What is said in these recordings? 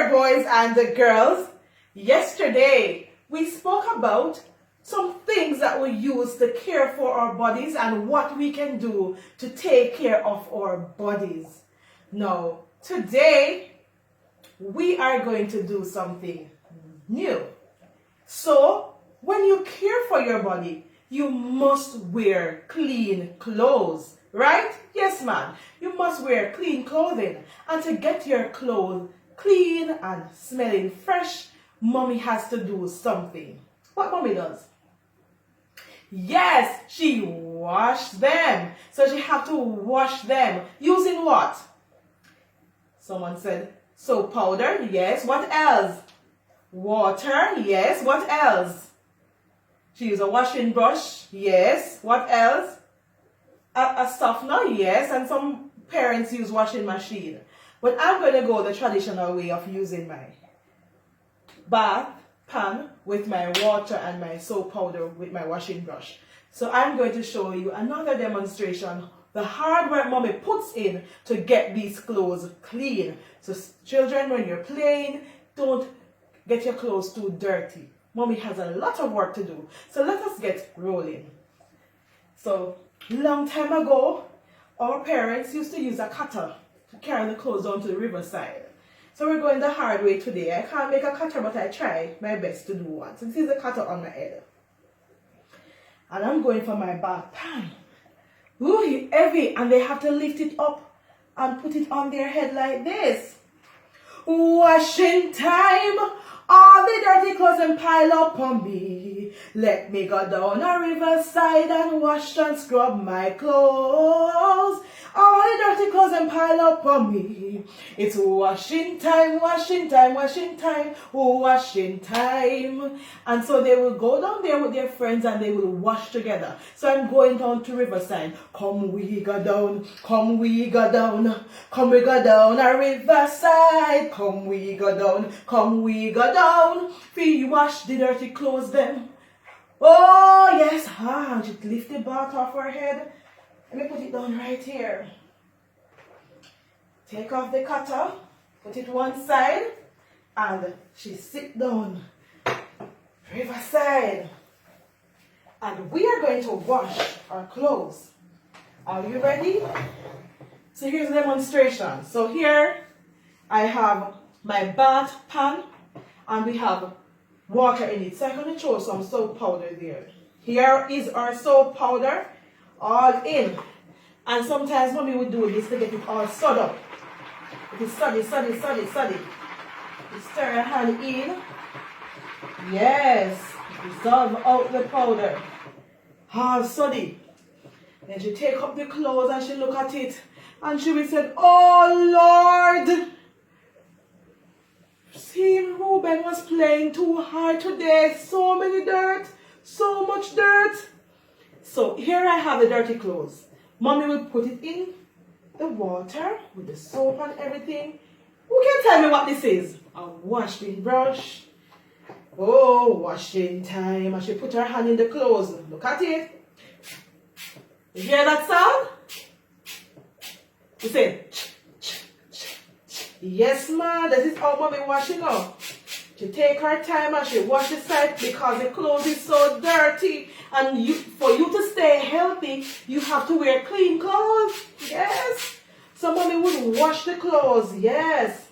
there, boys and girls. Yesterday, we spoke about some things that we use to care for our bodies and what we can do to take care of our bodies. Now, today, we are going to do something new. So, when you care for your body, you must wear clean clothes, right? Yes, man. You must wear clean clothing. And to get your clothes clean and smelling fresh, mommy has to do something. What mommy does? Yes, she washes them. So she have to wash them. Using what? Someone said soap powder. Yes. What else? Water. Yes. What else? She used a washing brush. Yes. What else? A softener. Yes. And some parents use washing machine. But I'm going to go the traditional way of using my bath pan with my water and my soap powder with my washing brush. So I'm going to show you another demonstration, the hard work mommy puts in to get these clothes clean. So children, when you're playing, don't get your clothes too dirty. Mommy has a lot of work to do. So let us get rolling. So long time ago, our parents used to use a cutter to carry the clothes down to the riverside. So we're going the hard way today. I can't make a cutter, but I try my best to do one. So this is the cutter on my head. And I'm going for my bath pan. Ooh, it's heavy, and they have to lift it up and put it on their head like this. Washing time, all the dirty clothes and pile up on me. Let me go down a riverside and wash and scrub my clothes. All the dirty clothes and pile up on me. It's washing time, washing time, washing time, washing time. And so they will go down there with their friends and they will wash together. So I'm going down to riverside. Come we go down, come we go down, come we go down a riverside. Come we go down, come we go down. We wash the dirty clothes then. Oh yes, just lift the bath off her head. Let me put it down right here. Take off the cutter, put it one side, and she sit down. Riverside. And we are going to wash our clothes. Are you ready? So here's the demonstration. So here I have my bath pan, and we have water in it. So I'm going to throw some soap powder there. Here is our soap powder, all in. And sometimes mommy would do this to get it all stirred up. It is suddy. You stir your hand in. Yes. Dissolve out the powder. All suddy. Then she take up the clothes and she look at it. And she will say, oh Lord. See, Ruben was playing too hard today. So many dirt. So much dirt. So here I have the dirty clothes. Mommy will put it in the water with the soap and everything. Who can tell me what this is? A washing brush. Oh, washing time. And she put her hand in the clothes. Look at it. You hear that sound? You say, yes, ma. This is how mommy washing up. She take her time and she wash the side because the clothes is so dirty. And for you to stay healthy, you have to wear clean clothes. Yes. So mommy would wash the clothes. Yes.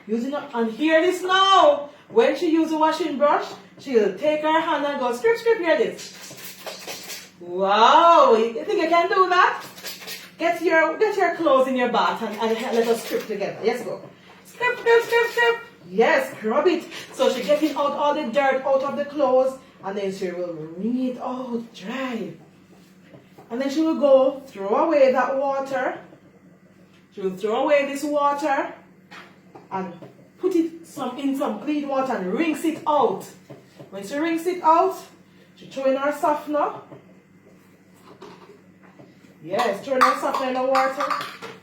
Using it, and hear this now. When she use the washing brush, she'll take her hand and go scrape, hear this. Wow. You think you can do that? Get your clothes in your bath and let us scrape together. Yes, go. Scrape. Yes, scrub it. So she's getting out all the dirt out of the clothes, and then she will wring it out dry. And then she will go throw away that water. She will throw away this water and put it in some clean water and rinse it out. When she rinse it out, she throw in her softener. Yes, throw in her softener in the water,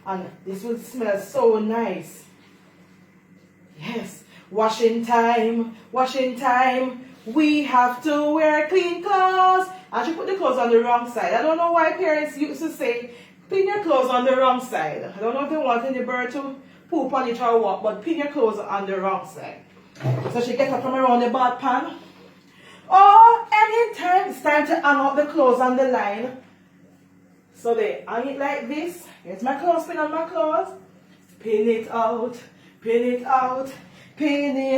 and this will smell so nice. Yes, washing time, washing time. We have to wear clean clothes. And she put the clothes on the wrong side. I don't know why parents used to say, clean your clothes on the wrong side. I don't know if they wanted the bird to poop on it or walk, but pin your clothes on the wrong side. So she get up from around the bath pan. Or anytime it's time to hang up the clothes on the line. So they hang it like this. Here's my clothespin on my clothes. Pin it out, pinning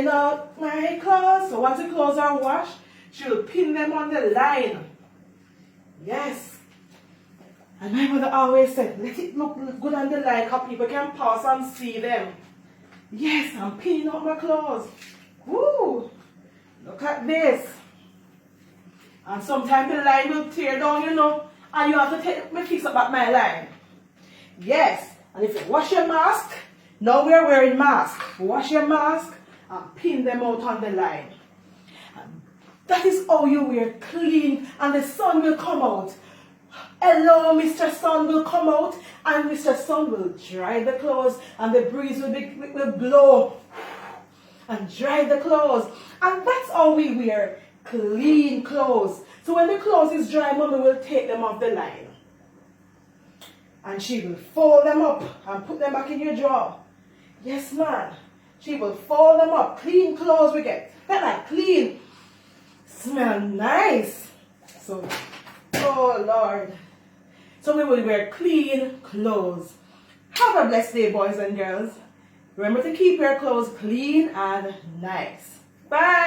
out my clothes. So once the clothes are washed, she'll pin them on the line. Yes. And my mother always said, let it look good on the line because people can pass and see them. Yes, I'm pinning out my clothes. Woo! Look at this. And sometimes the line will tear down, you know, and you have to take me fix up my line. Yes. And if you wash your mask, now we are wearing mask. Wash your mask and pin them out on the line. And that is how you wear clean, and the sun will come out. Hello, Mr. Sun will come out, and Mr. Sun will dry the clothes, and the breeze will blow and dry the clothes. And that's how we wear clean clothes. So when the clothes is dry, Mommy will take them off the line. And she will fold them up and put them back in your drawer. Yes, man. She will fold them up. Clean clothes we get. They're like clean. Smell nice. So, oh Lord. So we will wear clean clothes. Have a blessed day, boys and girls. Remember to keep your clothes clean and nice. Bye.